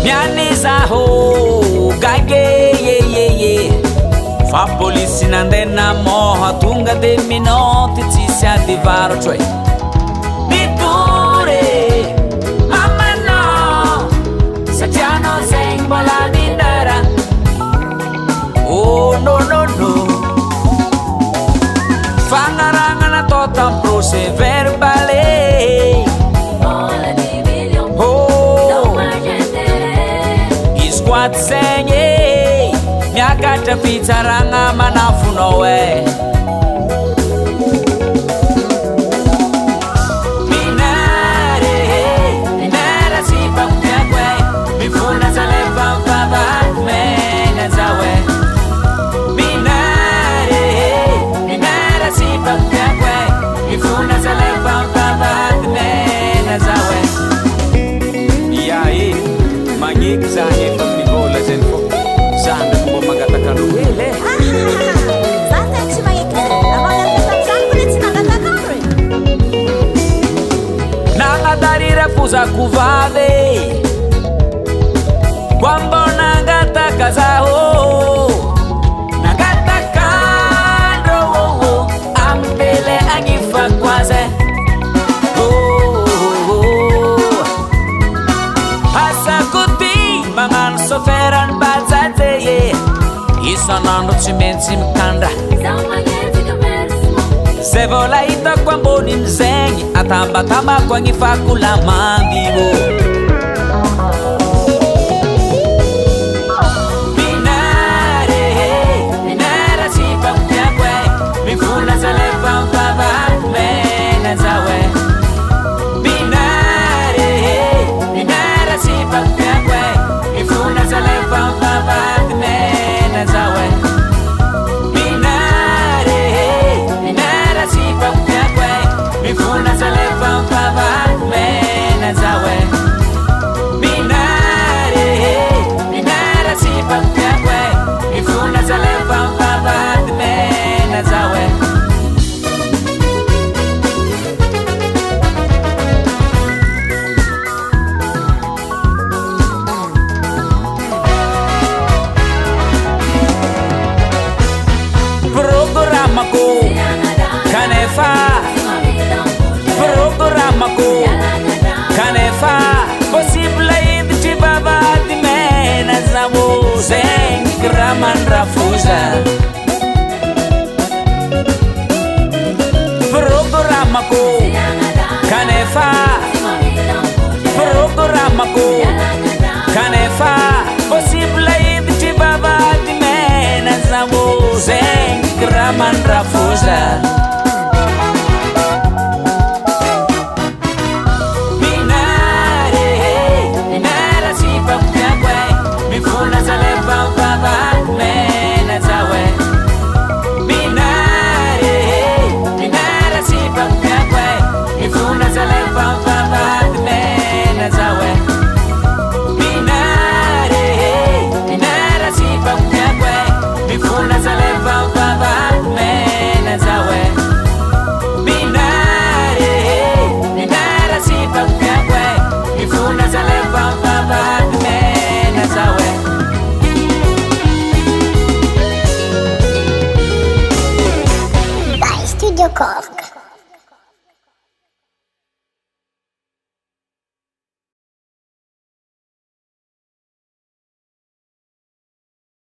mianizaho gage fa polisy nandena moha tonga de minoty tsisy adivarotro e mitory mamano satria zegny mbola minara oh no fagnaragna natao tam procès verbale Squat zegny miakatra fitsaragna manafonao e minare sy mpampiako e mifona zalefa mivavaky mena zao e minare sy mpampiako e mifona zalefa mivavaky mena zao e ia e magneky zany efa mivola zany fô zany ndraiky mbô mangatakandro hely e za tegna tsy magneky amagnaraka tamizany mbola tsy nangatakandro e nangadarira fozako vavy kwamba nangataka zaho nangatakandro ambele agifakwaze magnano soferany bajaje isanandro tsy maintsy mikandra zay vola hitako amboniny zegny atambatamako agnifako lamandy minare sy mpampiako e mifona zalefa mivavaky mena zao e minare sy mpampiako e mifuna zalefa mivavaky mena zao e minare sy mpampiako e mifuna zalefa mivavaky mena zao e minare sy mpampiako e mifuna zalefa mivavaky mena zao e kanefa possible iditry vavady mena zao zegny ramandrafoza